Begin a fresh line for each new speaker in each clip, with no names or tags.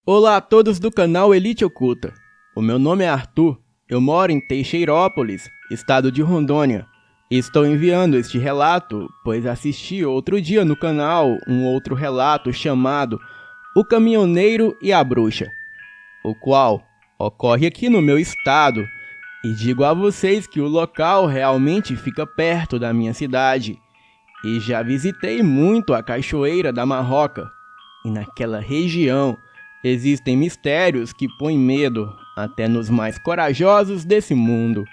Olá a todos do canal Elite Oculta. O meu nome é Arthur, eu moro em Teixeirópolis, estado de Rondônia. Estou enviando este relato, pois assisti outro dia no canal um outro relato chamado O Caminhoneiro e a Bruxa, o qual ocorre aqui no meu estado, e digo a vocês que o local realmente fica perto da minha cidade, e já visitei muito a Cachoeira da Marroca, e naquela região existem mistérios que põem medo até nos mais corajosos desse mundo.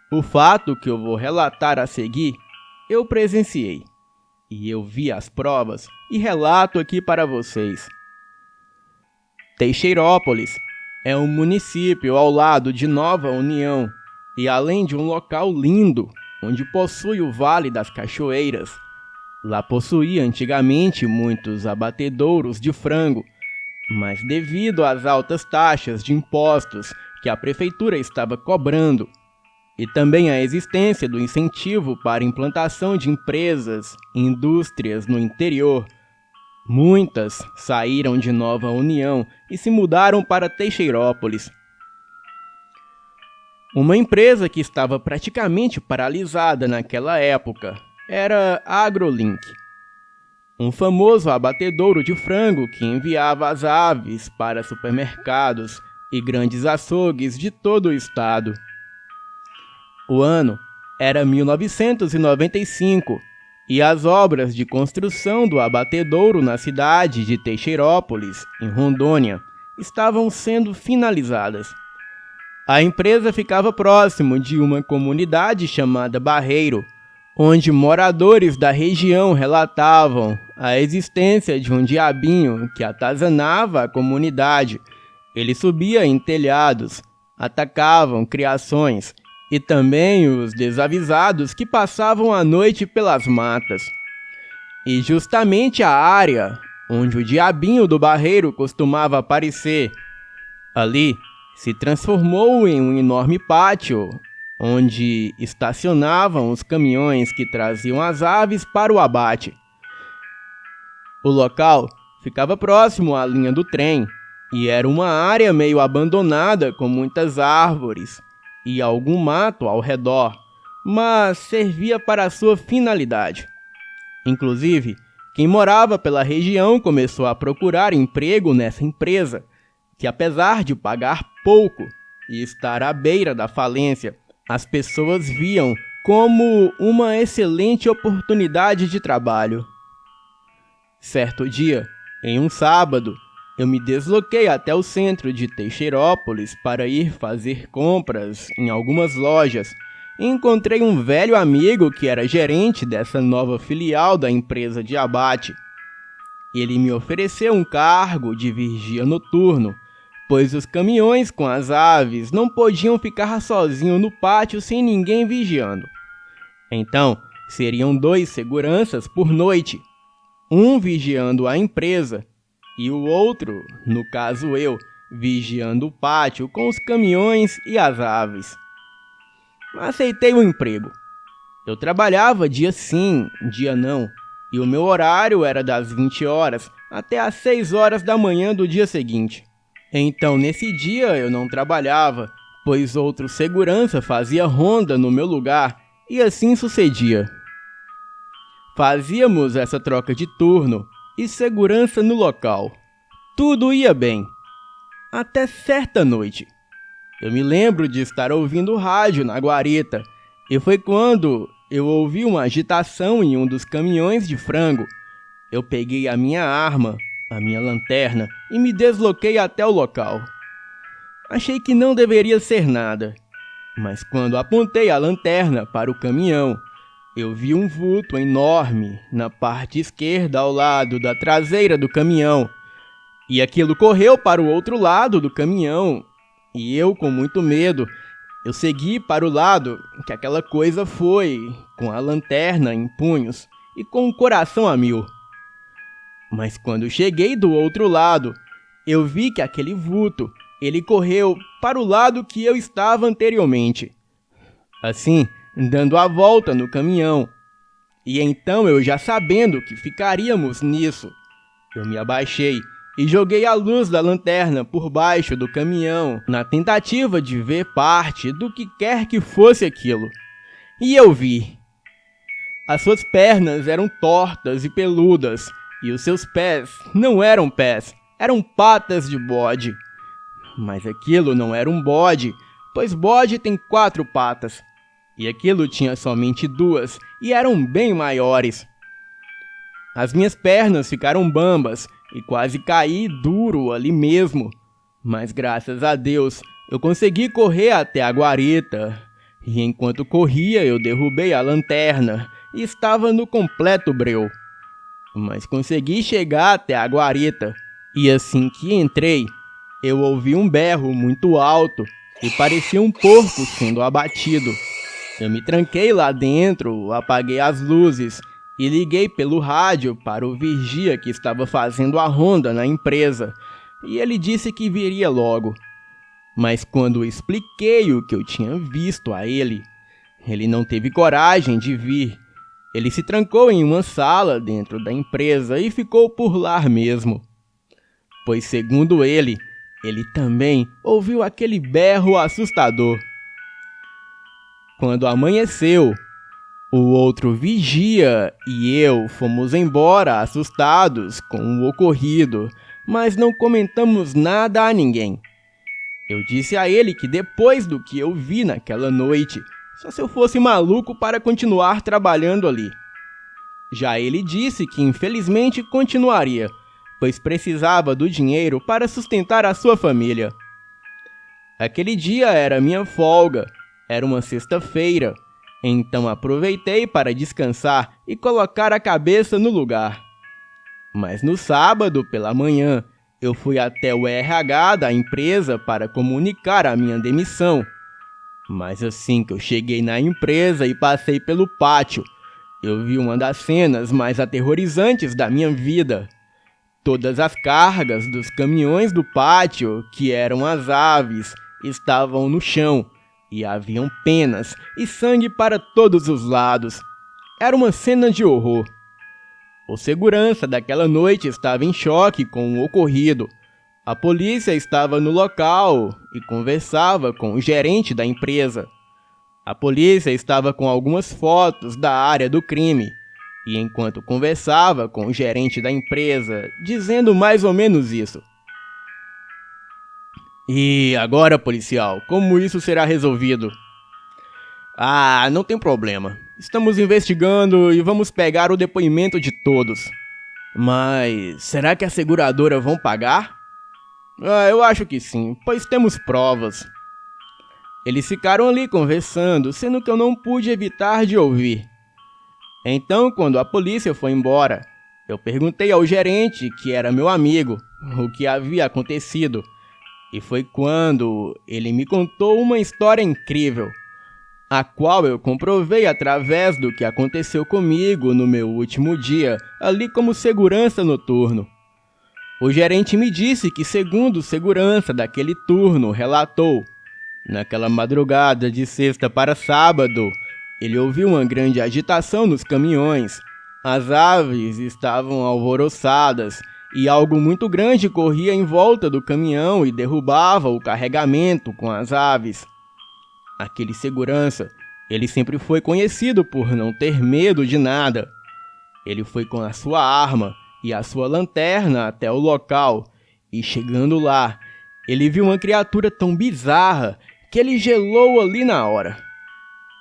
O fato que eu vou relatar a seguir, eu presenciei, e eu vi as provas e relato aqui para vocês. Teixeirópolis é um município ao lado de Nova União, e além de um local lindo, onde possui o Vale das Cachoeiras, lá possuía antigamente muitos abatedouros de frango, mas devido às altas taxas de impostos que a prefeitura estava cobrando, e também à existência do incentivo para a implantação de empresas e indústrias no interior, muitas saíram de Nova União e se mudaram para Teixeirópolis. Uma empresa que estava praticamente paralisada naquela época era a AgroLink, um famoso abatedouro de frango que enviava as aves para supermercados e grandes açougues de todo o estado. O ano era 1995 e as obras de construção do abatedouro na cidade de Teixeirópolis, em Rondônia, estavam sendo finalizadas. A empresa ficava próximo de uma comunidade chamada Barreiro, onde moradores da região relatavam a existência de um diabinho que atazanava a comunidade. Ele subia em telhados, atacavam criações e também os desavisados que passavam a noite pelas matas. E justamente a área onde o diabinho do Barreiro costumava aparecer, ali se transformou em um enorme pátio, onde estacionavam os caminhões que traziam as aves para o abate. O local ficava próximo à linha do trem e era uma área meio abandonada com muitas árvores e algum mato ao redor, mas servia para a sua finalidade. Inclusive, quem morava pela região começou a procurar emprego nessa empresa, que apesar de pagar pouco e estar à beira da falência, as pessoas viam como uma excelente oportunidade de trabalho. Certo dia, em um sábado, eu me desloquei até o centro de Teixeirópolis para ir fazer compras em algumas lojas e encontrei um velho amigo que era gerente dessa nova filial da empresa de abate. Ele me ofereceu um cargo de vigia noturno, pois os caminhões com as aves não podiam ficar sozinhos no pátio sem ninguém vigiando. Então, seriam 2 seguranças por noite, um vigiando a empresa e o outro, no caso eu, vigiando o pátio com os caminhões e as aves. Aceitei o emprego. Eu trabalhava dia sim, dia não, e o meu horário era das 20 horas até às 6 horas da manhã do dia seguinte. Então, nesse dia eu não trabalhava, pois outro segurança fazia ronda no meu lugar, e assim sucedia. Fazíamos essa troca de turno e segurança no local. Tudo ia bem, até certa noite. Eu me lembro de estar ouvindo rádio na guarita, e foi quando eu ouvi uma agitação em um dos caminhões de frango. Eu peguei a minha arma, a minha lanterna, e me desloquei até o local. Achei que não deveria ser nada, mas quando apontei a lanterna para o caminhão, eu vi um vulto enorme na parte esquerda ao lado da traseira do caminhão, e aquilo correu para o outro lado do caminhão, e eu, com muito medo, eu segui para o lado que aquela coisa foi, com a lanterna em punhos e com o coração a mil. Mas quando cheguei do outro lado, eu vi que aquele vulto, ele correu para o lado que eu estava anteriormente. Assim, dando a volta no caminhão. E então eu já sabendo que ficaríamos nisso, eu me abaixei e joguei a luz da lanterna por baixo do caminhão na tentativa de ver parte do que quer que fosse aquilo. E eu vi. As suas pernas eram tortas e peludas, e os seus pés não eram pés, eram patas de bode. Mas aquilo não era um bode, pois bode tem 4 patas, e aquilo tinha somente 2 e eram bem maiores. As minhas pernas ficaram bambas e quase caí duro ali mesmo, mas graças a Deus eu consegui correr até a guarita, e enquanto corria eu derrubei a lanterna e estava no completo breu. Mas consegui chegar até a guarita, e assim que entrei, eu ouvi um berro muito alto e parecia um porco sendo abatido. Eu me tranquei lá dentro, apaguei as luzes e liguei pelo rádio para o vigia que estava fazendo a ronda na empresa, e ele disse que viria logo. Mas quando expliquei o que eu tinha visto a ele não teve coragem de vir. Ele se trancou em uma sala dentro da empresa e ficou por lá mesmo. Pois segundo ele também ouviu aquele berro assustador. Quando amanheceu, o outro vigia e eu fomos embora assustados com o ocorrido, mas não comentamos nada a ninguém. Eu disse a ele que depois do que eu vi naquela noite, só se eu fosse maluco para continuar trabalhando ali. Já ele disse que infelizmente continuaria, pois precisava do dinheiro para sustentar a sua família. Aquele dia era minha folga, era uma sexta-feira, então aproveitei para descansar e colocar a cabeça no lugar. Mas no sábado, pela manhã, eu fui até o RH da empresa para comunicar a minha demissão. Mas assim que eu cheguei na empresa e passei pelo pátio, eu vi uma das cenas mais aterrorizantes da minha vida. Todas as cargas dos caminhões do pátio, que eram as aves, estavam no chão e haviam penas e sangue para todos os lados. Era uma cena de horror. O segurança daquela noite estava em choque com o ocorrido. A polícia estava no local e conversava com o gerente da empresa. A polícia estava com algumas fotos da área do crime, e enquanto conversava com o gerente da empresa, dizendo mais ou menos isso. E agora, policial, como isso será resolvido? Ah, não tem problema. Estamos investigando e vamos pegar o depoimento de todos. Mas será que a seguradora vão pagar? Eu acho que sim, pois temos provas. Eles ficaram ali conversando, sendo que eu não pude evitar de ouvir. Então, quando a polícia foi embora, eu perguntei ao gerente, que era meu amigo, o que havia acontecido. E foi quando ele me contou uma história incrível, a qual eu comprovei através do que aconteceu comigo no meu último dia, ali como segurança noturno. O gerente me disse que, segundo o segurança daquele turno relatou, naquela madrugada de sexta para sábado, ele ouviu uma grande agitação nos caminhões. As aves estavam alvoroçadas e algo muito grande corria em volta do caminhão e derrubava o carregamento com as aves. Aquele segurança, ele sempre foi conhecido por não ter medo de nada. Ele foi com a sua arma e a sua lanterna até o local, e chegando lá, ele viu uma criatura tão bizarra que ele gelou ali na hora.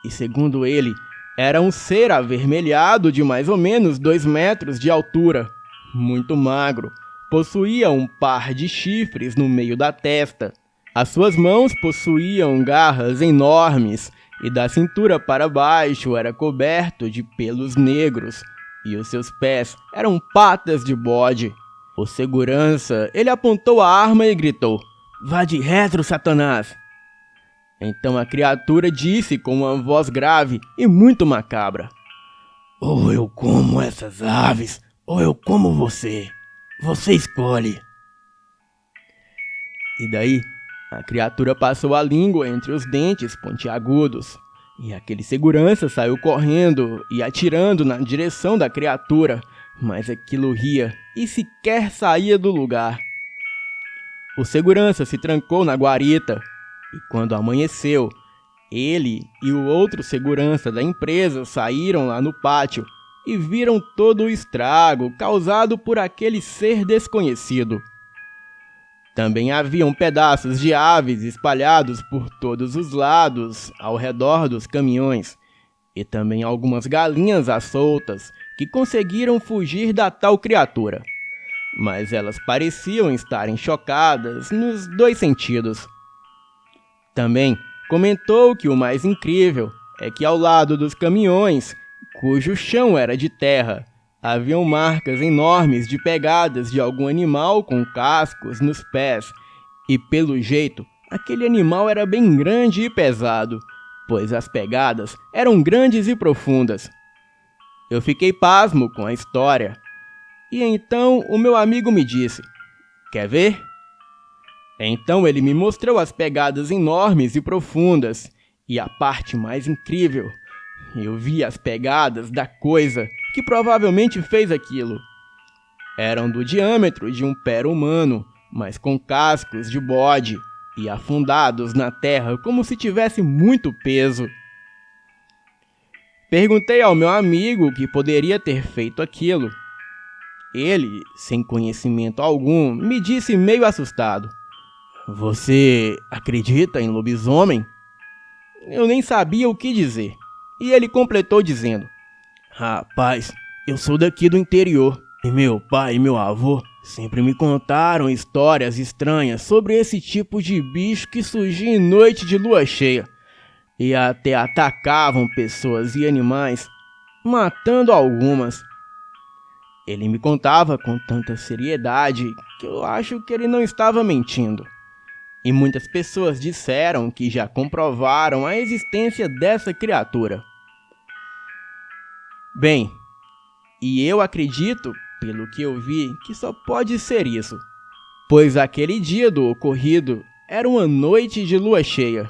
E segundo ele, era um ser avermelhado de mais ou menos 2 metros de altura, muito magro, possuía um par de chifres no meio da testa. As suas mãos possuíam garras enormes e da cintura para baixo era coberto de pelos negros, e os seus pés eram patas de bode. O segurança, ele apontou a arma e gritou: "Vá de retro, Satanás!" Então a criatura disse com uma voz grave e muito macabra: "Ou eu como essas aves, ou eu como você. Você escolhe." E daí, a criatura passou a língua entre os dentes pontiagudos e aquele segurança saiu correndo e atirando na direção da criatura, mas aquilo ria e sequer saía do lugar. O segurança se trancou na guarita e, quando amanheceu, ele e o outro segurança da empresa saíram lá no pátio e viram todo o estrago causado por aquele ser desconhecido. Também haviam pedaços de aves espalhados por todos os lados ao redor dos caminhões, e também algumas galinhas à soltas que conseguiram fugir da tal criatura. Mas elas pareciam estarem chocadas nos dois sentidos. Também comentou que o mais incrível é que ao lado dos caminhões, cujo chão era de terra, haviam marcas enormes de pegadas de algum animal com cascos nos pés, e pelo jeito, aquele animal era bem grande e pesado, pois as pegadas eram grandes e profundas. Eu fiquei pasmo com a história, e então o meu amigo me disse: "Quer ver?" Então ele me mostrou as pegadas enormes e profundas, e a parte mais incrível, eu vi as pegadas da coisa que provavelmente fez aquilo. Eram do diâmetro de um pé humano, mas com cascos de bode e afundados na terra como se tivesse muito peso. Perguntei ao meu amigo o que poderia ter feito aquilo. Ele, sem conhecimento algum, me disse meio assustado: "Você acredita em lobisomem?" Eu nem sabia o que dizer. E ele completou dizendo: "Rapaz, eu sou daqui do interior, e meu pai e meu avô sempre me contaram histórias estranhas sobre esse tipo de bicho que surgia em noite de lua cheia, e até atacavam pessoas e animais, matando algumas." Ele me contava com tanta seriedade que eu acho que ele não estava mentindo. E muitas pessoas disseram que já comprovaram a existência dessa criatura. Bem, e eu acredito, pelo que eu vi, que só pode ser isso, pois aquele dia do ocorrido era uma noite de lua cheia.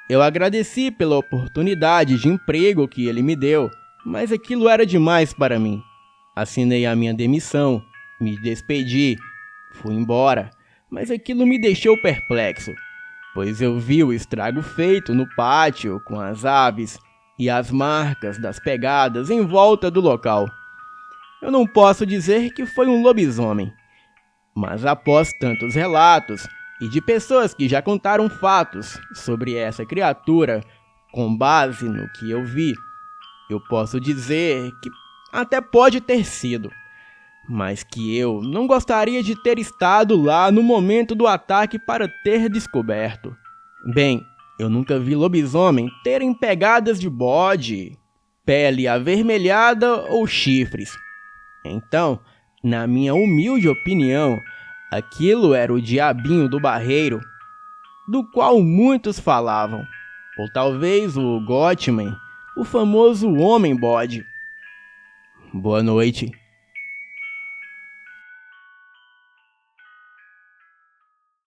Eu agradeci pela oportunidade de emprego que ele me deu, mas aquilo era demais para mim. Assinei a minha demissão, me despedi, fui embora, mas aquilo me deixou perplexo, pois eu vi o estrago feito no pátio com as aves e as marcas das pegadas em volta do local. Eu não posso dizer que foi um lobisomem, mas após tantos relatos e de pessoas que já contaram fatos sobre essa criatura com base no que eu vi, eu posso dizer que até pode ter sido, mas que eu não gostaria de ter estado lá no momento do ataque para ter descoberto. Bem, eu nunca vi lobisomem terem pegadas de bode, pele avermelhada ou chifres. Então, na minha humilde opinião, aquilo era o diabinho do barreiro, do qual muitos falavam, ou talvez o Gottman, o famoso homem-bode. Boa noite.